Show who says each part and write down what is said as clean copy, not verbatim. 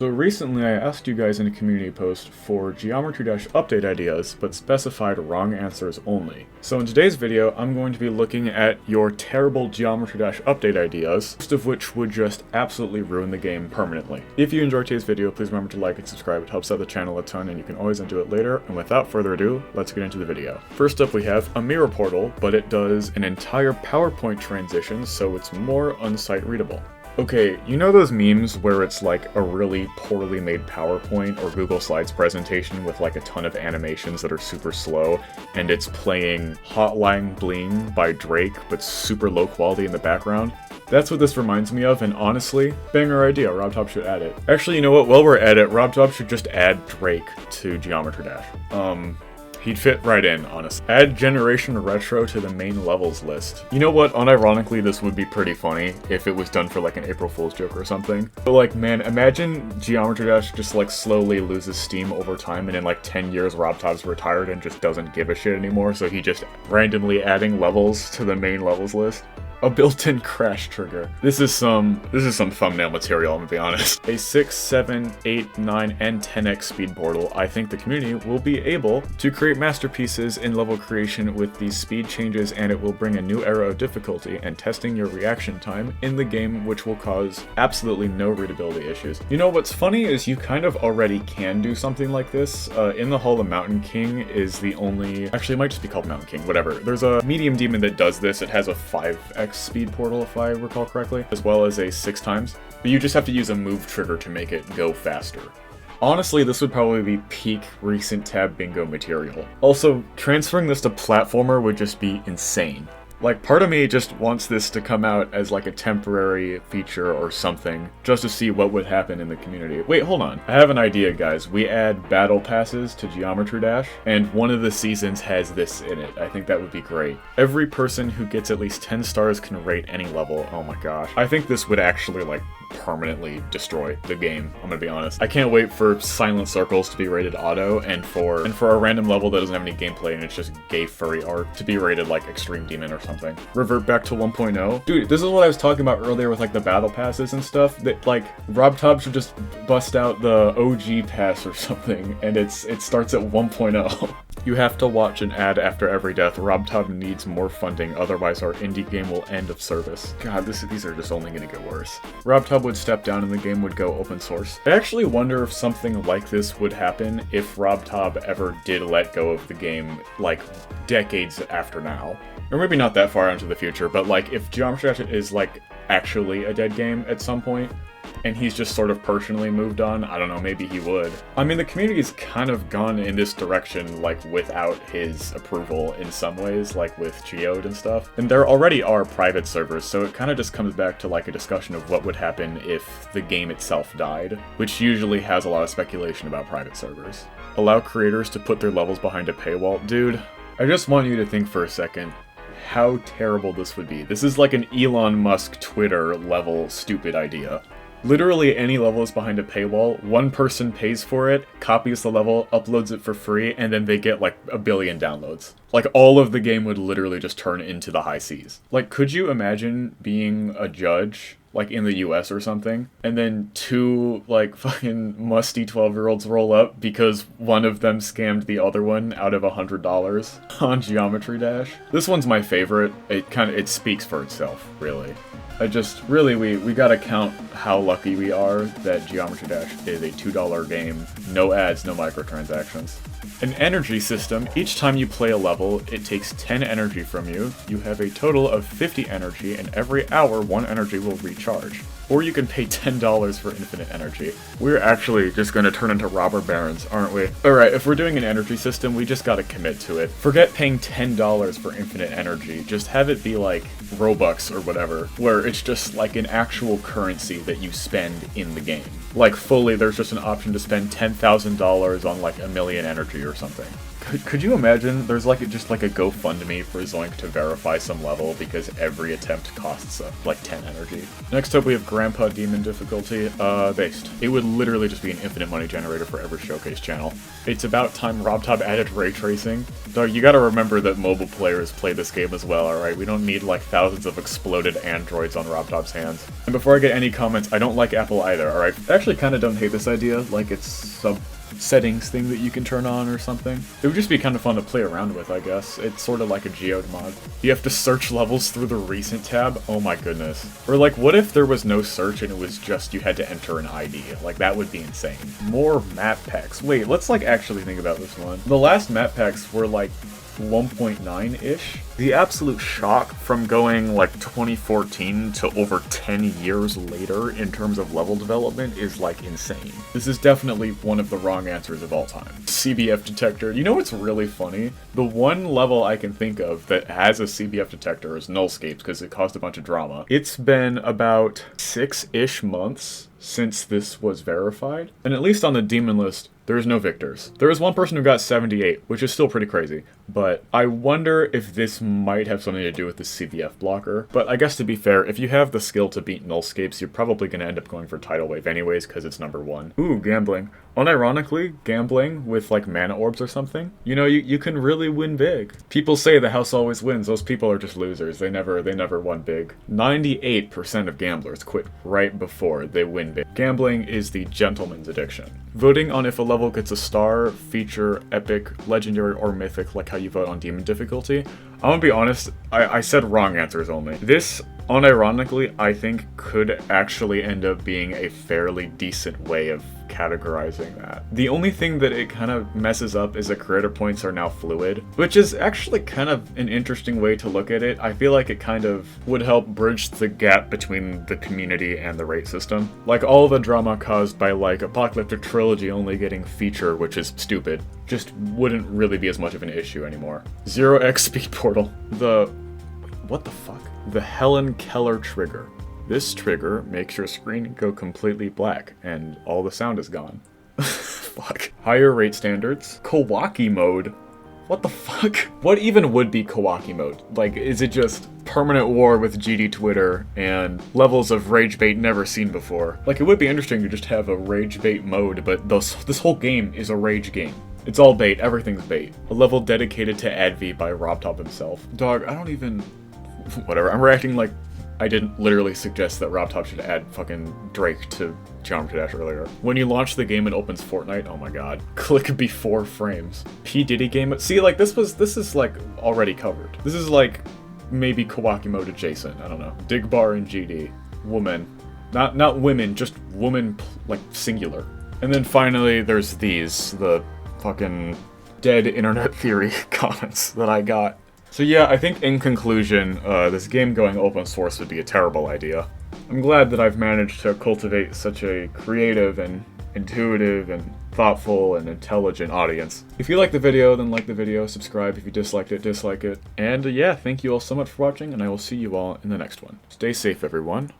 Speaker 1: So recently I asked you guys in a community post for Geometry Dash update ideas, but specified wrong answers only. So in today's video, I'm going to be looking at your terrible Geometry Dash update ideas, most of which would just absolutely ruin the game permanently. If you enjoyed today's video, please remember to like and subscribe. It helps out the channel a ton and you can always undo it later. And without further ado, let's get into the video. First up we have a mirror portal, but it does an entire PowerPoint transition, so it's more unsight readable. Okay, you know those memes where it's like a really poorly made PowerPoint or Google Slides presentation with like a ton of animations that are super slow, and it's playing Hotline Bling by Drake, but super low quality in the background? That's what this reminds me of, and honestly, banger idea, RobTop should add it. Actually, you know what, while we're at it, RobTop should just add Drake to Geometry Dash. He'd fit right in, honestly. Add Generation Retro to the main levels list. You know what, unironically this would be pretty funny if it was done for like an April Fool's joke or something. But like, man, imagine Geometry Dash just like slowly loses steam over time and in like 10 years RobTop's retired and just doesn't give a shit anymore, so he just randomly adding levels to the main levels list. A built-in crash trigger. This is some thumbnail material, I'm gonna be honest. A 6, 7, 8, 9, and 10x speed portal. I think the community will be able to create masterpieces in level creation with these speed changes, and it will bring a new era of difficulty and testing your reaction time in the game, which will cause absolutely no readability issues. You know what's funny is you kind of already can do something like this. In the Hall of Mountain King is the only, actually it might just be called Mountain King, whatever. There's a medium demon that does this. It has a 5x speed portal, if I recall correctly, as well as a 6 times, but you just have to use a move trigger to make it go faster. Honestly, this would probably be peak recent tab bingo material. Also, transferring this to platformer would just be insane. Like, part of me just wants this to come out as like a temporary feature or something, just to see what would happen in the community. Wait, hold on. I have an idea, guys. We add battle passes to Geometry Dash, and one of the seasons has this in it. I think that would be great. Every person who gets at least 10 stars can rate any level. Oh my gosh. I think this would actually, like, permanently destroy the game, I'm gonna be honest. I can't wait for Silent Circles to be rated auto, and for a random level that doesn't have any gameplay and it's just gay furry art to be rated like Extreme Demon or something. Revert back to 1.0. Dude, this is what I was talking about earlier with like the battle passes and stuff, that like RobTop should just bust out the OG pass or something, and it starts at 1.0. You have to watch an ad after every death. RobTop needs more funding, otherwise our indie game will end of service. God, these are just only gonna get worse. RobTop would step down and the game would go open source. I actually wonder if something like this would happen if RobTop ever did let go of the game, like, decades after now. Or maybe not that far into the future, but like, if Geometry Dash is like actually a dead game at some point, and he's just sort of personally moved on, I don't know, maybe he would. I mean, the community's kind of gone in this direction, like, without his approval in some ways, like with Geode and stuff. And there already are private servers, so it kind of just comes back to, like, a discussion of what would happen if the game itself died, which usually has a lot of speculation about private servers. Allow creators to put their levels behind a paywall. Dude, I just want you to think for a second how terrible this would be. This is like an Elon Musk Twitter level stupid idea. Literally any level is behind a paywall, one person pays for it, copies the level, uploads it for free, and then they get like 1 billion downloads. Like, all of the game would literally just turn into the high seas. Like, could you imagine being a judge, like in the US or something, and then 2 like fucking musty 12-year-olds roll up because one of them scammed the other one out of $100 on Geometry Dash? This one's my favorite. It speaks for itself, really. We gotta count how lucky we are that Geometry Dash is a $2 game, no ads, no microtransactions. An energy system. Each time you play a level, it takes 10 energy from you. You have a total of 50 energy, and every hour, 1 energy will recharge. Or you can pay $10 for infinite energy. We're actually just gonna turn into robber barons, aren't we? Alright, if we're doing an energy system, we just gotta commit to it. Forget paying $10 for infinite energy, just have it be like Robux or whatever, where it's just like an actual currency that you spend in the game. Like fully, there's just an option to spend $10,000 on like 1 million energy or something. Could you imagine there's like just like a GoFundMe for Zoink to verify some level because every attempt costs like 10 energy. Next up we have Grandpa Demon difficulty, based. It would literally just be an infinite money generator for every showcase channel. It's about time RobTop added ray tracing. Though you gotta remember that mobile players play this game as well, alright? We don't need like thousands of exploded androids on RobTop's hands. And before I get any comments, I don't like Apple either, alright? I actually kinda don't hate this idea, like it's some settings thing that you can turn on or something. It would just be kind of fun to play around with, I guess. It's sort of like a geode mod. You have to search levels through the recent tab? Oh my goodness. Or like, what if there was no search and it was just you had to enter an ID? Like, that would be insane. More map packs. Wait, let's like actually think about this one. The last map packs were like 1.9-ish. The absolute shock from going like 2014 to over 10 years later in terms of level development is like insane. This is definitely one of the wrong answers of all time. CBF detector. You know what's really funny? The one level I can think of that has a CBF detector is Nullscapes because it caused a bunch of drama. It's been about 6-ish months since this was verified, and at least on the demon list, there is no victors. There is one person who got 78, which is still pretty crazy, but I wonder if this might have something to do with the CVF blocker. But I guess to be fair, if you have the skill to beat Nullscapes, you're probably going to end up going for Tidal Wave anyways, because it's #1. Ooh, gambling. Unironically, gambling with like mana orbs or something, you know, you can really win big. People say the house always wins. Those people are just losers. They never won big. 98% of gamblers quit right before they win big. Gambling is the gentleman's addiction. Voting on if a level gets a star, feature, epic, legendary, or mythic, like how you vote on demon difficulty. I'm gonna be honest, I said wrong answers only. This, unironically, I think could actually end up being a fairly decent way of categorizing that. The only thing that it kind of messes up is that creator points are now fluid, which is actually kind of an interesting way to look at it. I feel like it kind of would help bridge the gap between the community and the rate system. Like all the drama caused by like Apocalyptic Trilogy only getting feature, which is stupid, just wouldn't really be as much of an issue anymore. 0x speed portal. What the fuck? The Helen Keller trigger. This trigger makes your screen go completely black, and all the sound is gone. Fuck. Higher rate standards. Kawaki mode. What the fuck? What even would be Kawaki mode? Like, is it just permanent war with GD Twitter and levels of rage bait never seen before? Like, it would be interesting to just have a rage bait mode, but this whole game is a rage game. It's all bait, everything's bait. A level dedicated to Adv by RobTop himself. Dog, I don't even... Whatever, I'm reacting like I didn't literally suggest that RobTop should add fucking Drake to Geometry Dash earlier. When you launch the game, it opens Fortnite. Oh my god. Click before frames. P. Diddy game. See, like, this is like already covered. This is like maybe Kawaki mode adjacent. I don't know. Dig bar and GD. Woman. Not women, just woman, like, singular. And then finally, there's these. The fucking dead internet theory comments that I got. So yeah, I think in conclusion, this game going open source would be a terrible idea. I'm glad that I've managed to cultivate such a creative and intuitive and thoughtful and intelligent audience. If you liked the video, then like the video, subscribe. If you disliked it, dislike it. And yeah, thank you all so much for watching, and I will see you all in the next one. Stay safe, everyone.